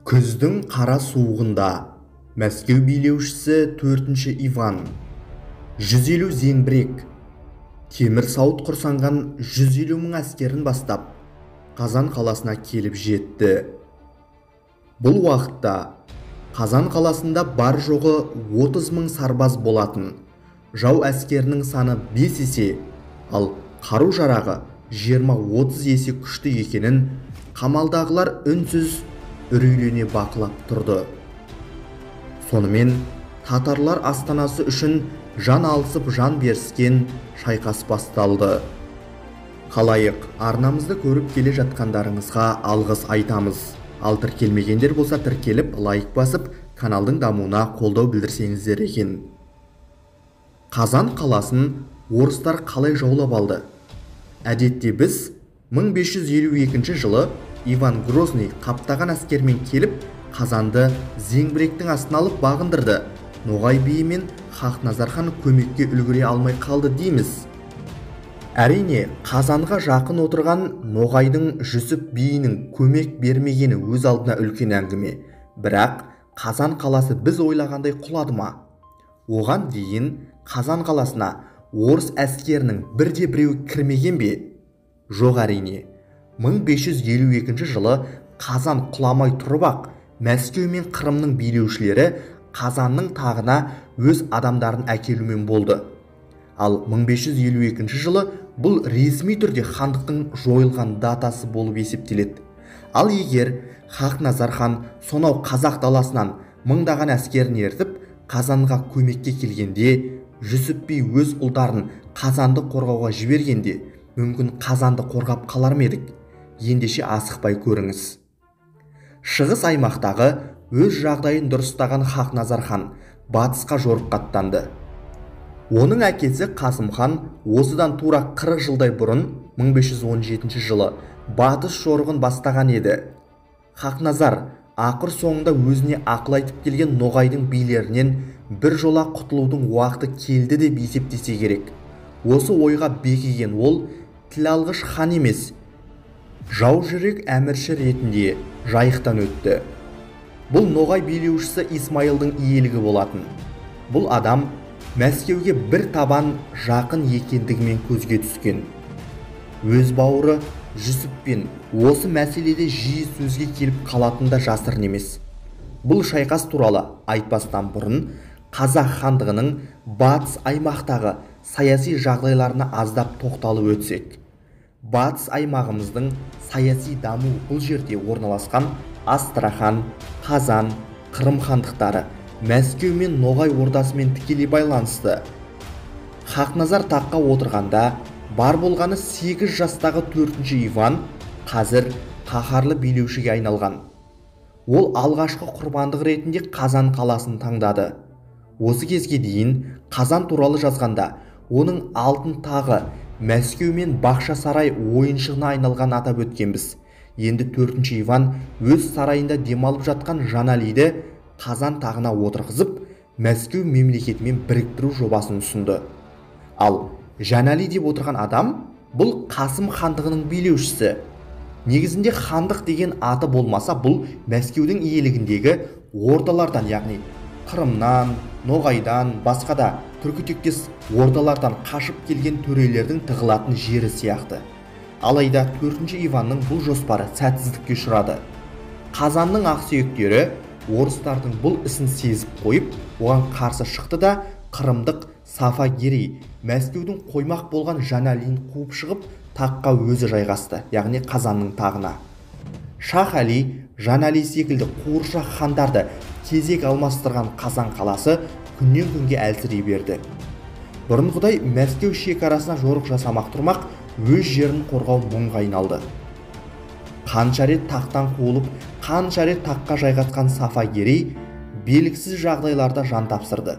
Күздің қара суығында Мәскеу билеушісі 4-ші Иван 150 зеңбірек, темір сауыт құрсанған 150 мың әскерін бастап Қазан қаласына келіп жетті. Бұл уақытта Қазан қаласында бар жоғы 30 мың сарбаз болатын. Жау әскерінің саны 5 есе, ал қару-жарағы 20-30 есе күшті екенін қамалдағылар үнсіз үрейлене бақылап тұрды. Сонымен татарлар астанасы үшін жан алысып жан беріскен шайқас басталды. Қалайық, арнамызды көріп келе жатқандарыңызға алғыс айтамыз. Ал тіркелмегендер болса тіркеліп, лайк басып, каналдың дамуына қолдау білдірсеңіздер екен. Қазан қаласын орыстар қалай жаулап алды? Әдетте біз 1552 жылы Иван Грозный қаптаған әскермен келіп, Қазанды зеңбіректің астына алып бағындырды. Ноғай би мен Хақназар хан көмекке үлгіре алмай қалды дейміз. Әрине, Қазанға жақын отырған Ноғайдың Жүсіп биінің көмек бермегені өз алдына үлкен әңгіме. Бірақ Қазан қаласы біз ойлағандай құлады ма? Оған дейін Қазан қаласына орыс әскерінің бірде-біреуі кірмеген бе? Жоқ, әрине. 1552 жылы Қазан құламай тұрып-ақ, Мәскеу мен Қырымның билеушілері Қазанның тағына өз адамдарын әкелумен болды. Ал 1552 жылы бұл ресми түрде хандықтың жойылған датасы болып есептеледі. Ал егер Хақназар хан сонау қазақ даласынан мыңдаған әскерін ертіп Қазанға көмекке келгенде, Жүсіп би өз ұлдарын Қазанды қорғауға жібергенде, мүмкін Қазанды қорғап қалар ма едік? Ендеше асықпай көріңіз. Шығыс аймақтағы өз жағдайын дұрыстаған Хақназар хан батысқа жорыққа аттанды. Оның әкесі Қасым хан осыдан тура 40 жылдай бұрын 1517 жылы батыс жорығын бастаған еді. Хақназар ақыр соңында өзіне ақыл айтып келген Ноғайдың билерінен бір жола құтылудың уақыты келді деп есептесе керек. Осы ойға бекіген ол тіл алғыш хан емес, жау жүрек әмірші ретінде жайықтан өтті. Бұл Ноғай билеушісі Исмайылдың иелігі болатын. Бұл адам Мәскеуге бір табан жақын екендігімен көзге түскен. Өз бауыры Жүсіппен осы мәселеде жиі сөзге келіп қалатында жасырын емес. Бұл шайқас туралы айтпастан бұрын Қазақ хандығының батыс аймақтағы саяси жағдайларына аздап тоқталып өтсек. Батыс аймағымыздың саяси даму бұл жерде орналасқан Астрахан, Қазан, Қырым хандықтары Мәскеу мен Ноғай ордасымен тікелей байланысты. Хақназар таққа отырғанда бар болғаны 8 жастағы 4-ші Иван қазір қаһарлы билеушіге айналған. Ол алғашқы құрбандық ретінде Қазан қаласын таңдады. Осы кезге дейін Қазан туралы жазғанда оның алтын тағы Мәскеу мен Бақшасарай ойыншығына айналған атап өткенбіз. Енді 4-ші Иван өз сарайында демалып жатқан Жаналиді Қазан тағына отырғызып, Мәскеу мемлекетімен біріктіру жобасын ұсынды. Ал Жанали деп отырған адам бұл Қасым хандығының билеушісі. Негізінде хандық деген аты болмаса, бұл Мәскеудің иелігіндегі ордалардан, яғни Қырымнан, Ноғайдан, басқа да түркітектес ордалардан қашып келген төрелердің тығылатын жері сияқты. Алайда 4-ші Иванның бұл жоспары сәтсіздікке ұшырады. Қазанның ақсүйектері орыстардың бұл ісін сезіп қойып, оған қарсы шықты да Қырымдық Сафагерей Мәскеудің қоймақ болған Жаналиін қуып шығып, таққа өзі жайғасты, яғни Қазанның тағына. Шах Әли, Жанали секілді қуыршақ хандарды кезек алмастырған Қазан қаласы күннен күнге әлсірей берді. Бұрынғыдай Мәскеу шекарасына жорық жасамақ тұрмақ, өз жерін қорғау мұңға айналды. Қанша рет тақтан қуылып, қанша рет таққа жайғасқан Сафагерей белгісіз жағдайларда жан тапсырды.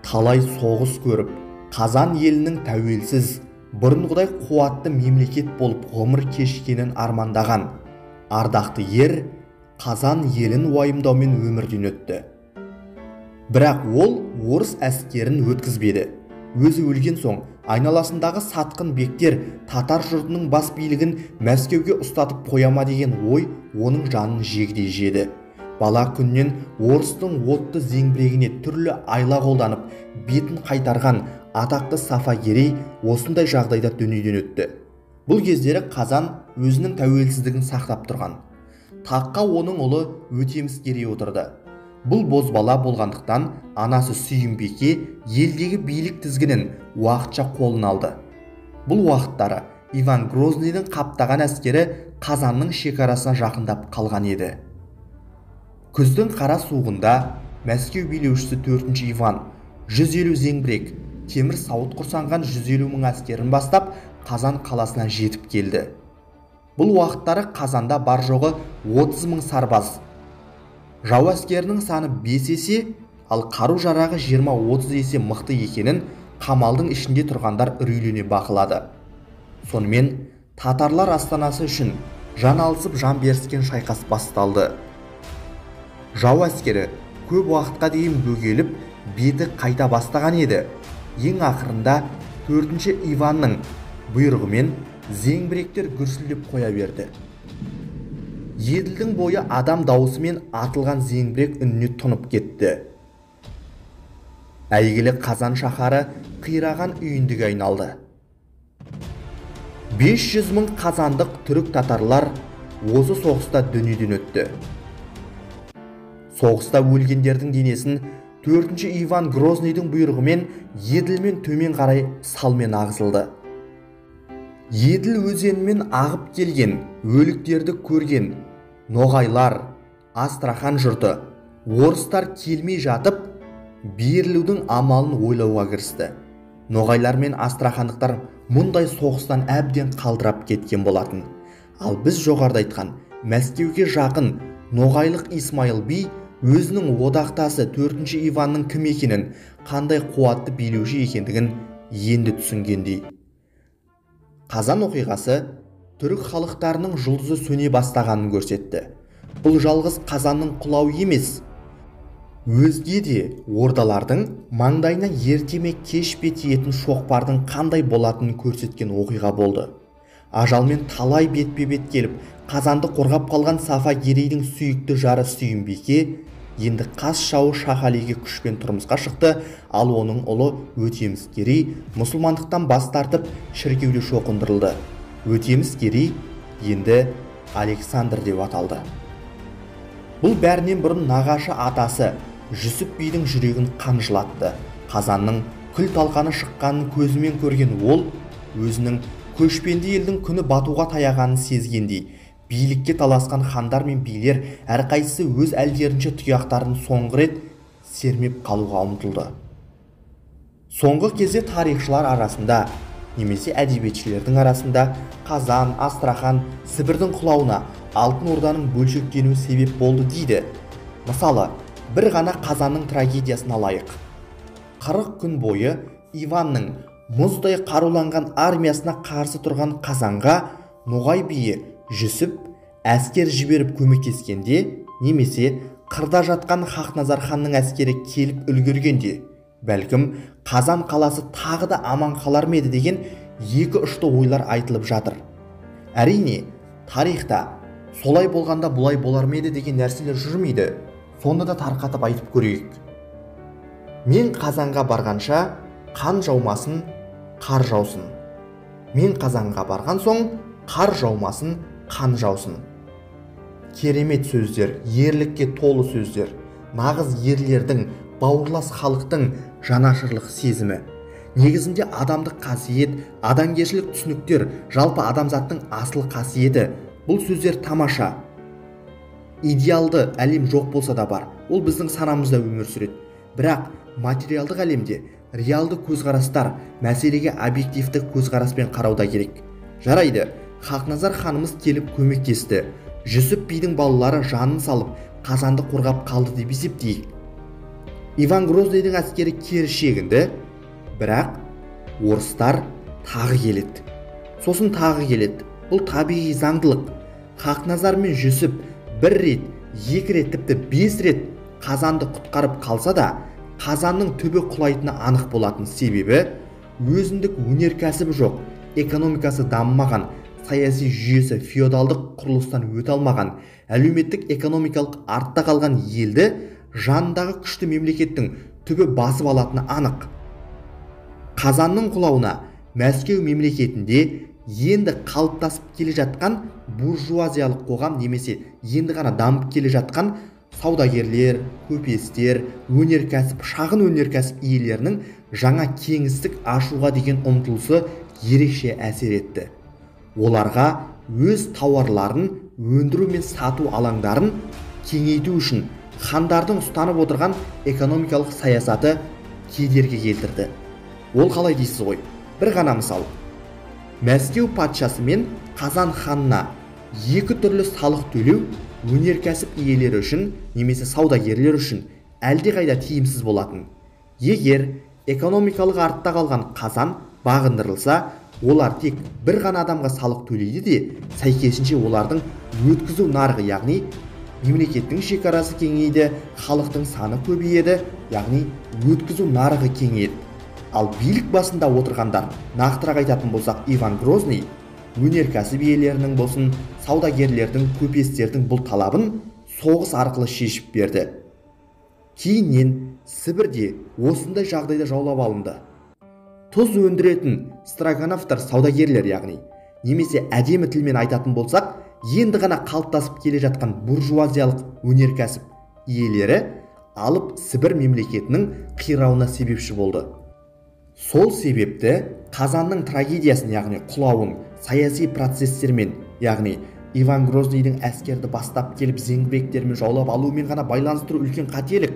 Талай соғыс көріп, Қазан елінің тәуелсіз, бұрынғыдай қуатты мемлекет болып ғұмыр кешкенін армандаған ардақты ер Қазан елін уайымдаумен өмірден өтті. Бірақ ол орыс әскерін өткізбеді. Өзі өлген соң айналасындағы сатқын бектер татар жұртының бас билігін Мәскеуге ұстатып қояма деген ой оның жанын жегідей жеді. Бала күннен орыстың отты зеңбірегіне түрлі айла қолданып бетін қайтарған атақты Сафа Керей осындай жағдайда дүниеден өтті. Бұл кездері Қазан өзінің тәуелсіздігін сақтап тұрған. Таққа оның ұлы Өтеміс Керей отырды. Бұл бозбала болғандықтан анасы Сүйімбеке елдегі билік тізгінін уақытша қолына алды. Бұл уақыттары Иван Грозныйдың қаптаған әскері Қазанның шекарасына жақындап қалған еді. Күздің қара суығында Мәскеу билеушісі 4-ші Иван 150 зеңбірек, темір сауыт құрсанған 150 мың әскерін бастап Қазан қаласына жетіп келді. Бұл уақыттары Қазанда бар жоғы 30 мың сарбаз. Жау әскерінің саны 5 есе, ал қару-жарағы 20-30 есе мықты екенін қамалдың ішінде тұрғандар үрейлене бақылады. Сонымен татарлар астанасы үшін жан алысып жан беріскен шайқас басталды. Жау әскері көп уақытқа дейін бөгеліп, беті қайта бастаған еді. Ең ақырында 4-ші Иванның бұйрығымен зеңбіректер гүрсілдеп қоя берді. Еділдің бойы адам даусымен атылған зеңбірек үніне тұнып кетті. Әйгілі Қазан шаһары қираған үйіндіге айналды. 500 мың қазандық түрік татарлар осы соғыста дүниеден өтті. Соғыста өлгендердің денесін 4-ші Иван Грозныйдың бұйрығымен Еділмен төмен қарай салмен ағызылды. Еділ өзенімен ағып келген, өліктерді көрген ноғайлар, Астрахан жұрты, орыстар келмей жатып, берілудің амалын ойлауға кірісті. Ноғайлар мен астрахандықтар мұндай соғыстан әбден қалдырап кеткен болатын. Ал біз жоғарыда айтқан Мәскеуге жақын ноғайлық Исмайыл би өзінің одақтасы 4-ші Иванның кім екенін, қандай қуатты билеуші екендігін енді түсінгендей. Қазан оқиғасы түрік халықтарының жұлдызы сөне бастағанын көрсетті. Бұл жалғыз Қазанның құлауы емес, өзге де ордалардың маңдайына ертеме кеш пе тиетін шоқпардың қандай болатынын көрсеткен оқиға болды. Ажалмен талай бетпе-бет келіп, Қазанды қорғап қалған Сафа Керейдің сүйікті жары Сүйімбеке енді қас жауы Шахалиге күшпен тұрмысқа шықты, ал оның ұлы Өтеміс Керей мұсылмандықтан бас тартып шіркеуде шоқындырылды. Өтеміс Керей енді Александр деп аталды. Бұл бәрінен бұрын нағашы атасы Жүсіп бидің жүрегін қан жылатты. Қазанның күл-талқаны шыққанын көзімен көрген ол өзінің көшпенді елдің күні батуға таяғанын сезгендей, билікке таласқан хандар мен билер әрқайсысы өз әлдерінше тұяқтарын соңғы рет сермеп қалуға ұмтылды. Соңғы кезде тарихшылар арасында немесе әдебиетшілердің арасында Қазан, Астрахан, Сібірдің құлауына Алтын Орданың бөлшектенуі себеп болды дейді. Мысалы, бір ғана Қазанның трагедиясын алайық. 40 күн бойы Иванның мұздай қаруланған армиясына қарсы тұрған Қазанға ноғай биі Жүсіп әскер жіберіп көмектескенде, немесе қырда жатқан Хақназар ханның әскері келіп үлгергенде, бәлкім Қазан қаласы тағы да аман қалар ма еді деген екі ұшты ойлар айтылып жатыр. Әрине, тарихта солай болғанда бұлай болар ма еді деген нәрселер жүрмейді. Сонда да тарқатып айтып көрейік. Мен Қазанға барғанша қан жаумасын, қар жаусын. Мен Қазанға барған соң қар жаумасын, қан жаусын. Керемет сөздер, ерлікке толы сөздер, нағыз ерлердің, бауырлас халықтың жанашырлық сезімі. Негізінде адамдық қасиет, адамгершілік түсініктер, жалпы адамзаттың асыл қасиеті. Бұл сөздер тамаша. Идеалды әлем жоқ болса да бар, ол біздің санамызда өмір сүреді. Бірақ материалдық әлемде реалды көзқарастар, мәселеге объективті көзқараспен қарауда керек. Жарайды, Хақназар ханымыз келіп көмектесті. Жүсіп бидің балалары жанын салып, Қазанды қорғап қалды деп есептейік. Иван Грозныйдың әскері кері шегінді, бірақ орыстар тағы келеді. Сосын тағы келеді. Бұл табиғи заңдылық. Хақназар мен Жүсіп бір рет, екі рет, тіпті 5 рет Қазанды құтқарып қалса да, Қазанның түбі құлайтыны анық болатын себебі өзіндік өнеркәсібі жоқ, экономикасы дамымаған, саяси жүйесі феодалдық құрылыстан өте алмаған, әлеуметтік экономикалық артта қалған елді жанындағы күшті мемлекеттің түбі басып алатыны анық. Қазанның құлауына Мәскеу мемлекетінде енді қалыптасып келе жатқан буржуазиялық қоғам немесе енді ғана дамып келе жатқан саудагерлер, көпестер, өнеркәсіп, шағын өнеркәсіп иелерінің жаңа кеңістік ашуға деген ұмтылысы ерекше әсер етті. Оларға өз тауарларын өндіру мен сату алаңдарын кеңейту үшін хандардың ұстанып отырған экономикалық саясаты кедергі келтірді. Ол қалай дейсіз ғой? Бір ғана мысал. Мәскеу патшасы мен Қазан ханына екі түрлі салық төлеу өнеркәсіп иелері үшін немесе саудагерлер үшін әлдеқайда тиімсіз болатын. Егер экономикалық артта қалған Қазан бағындырылса, олар тек бір ғана адамға салық төлейді де, сәйкесінше олардың өткізу нарығы, яғни мемлекеттің шекарасы кеңейді, халықтың саны көбейеді, яғни өткізу нарығы кеңейді. Ал билік басында отырғандар, нақтырақ айтатын болсақ, Иван Грозный, өнеркәсіп иелерінің болсын, саудагерлердің, көпестердің бұл талабын соғыс арқылы шешіп берді. Кейіннен Сібірде осындай жағдайда жаулап алынды. Тұз өндіретін строгановтар саудагерлер, яғни немесе әдемі тілмен айтатын болсақ, енді ғана қалыптасып келе жатқан буржуазиялық өнеркәсіп иелері алып Сібір мемлекетінің қирауына себепші болды. Сол себепті Қазанның трагедиясын, яғни құлауын саяси процестермен, яғни Иван Грознийдің әскерді бастап келіп зеңбіректермен жаулап алуымен ғана байланыстыру үлкен қателік.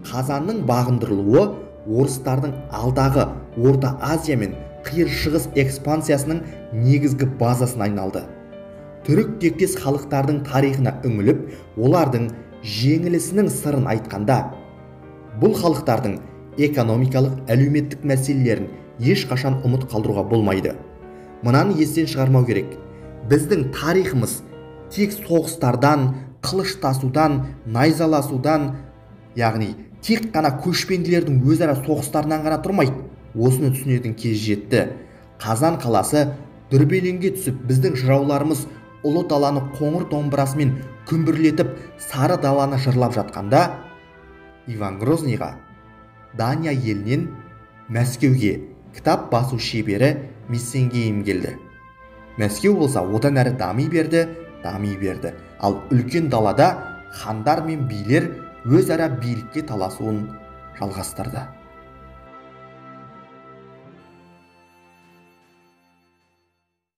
Қазанның бағындырылуы орыстардың алдағы Орта Азия мен Қиыр Шығыс экспансиясының негізгі базасына айналды. Түрік тектес халықтардың тарихына үңіліп, олардың жеңілісінің сырын айтқанда, бұл халықтардың экономикалық, әлеуметтік мәселелерін ешқашан ұмыт қалдыруға болмайды. Мынаны естен шығармау керек. Біздің тарихымыз тек соғыстардан, қылыштасудан, найзаласудан, яғни тек қана көшпенділердің өзара соғыстарынан ғана тұрмайды. Осыны түсінетін кез жетті. Қазан қаласы дүрбелеңге түсіп, біздің жырауларымыз ұлы даланы қоңыр домбырасымен күмбірлетіп, сары даланы жырлап жатқанда, Иван Грознийға Дания елінен Мәскеуге кітап басу шебері Мессенгейм келді. Мәскеу болса одан әрі дами берді. Ал үлкен далада хандар мен билер өзара билікке таласуын жалғастырды.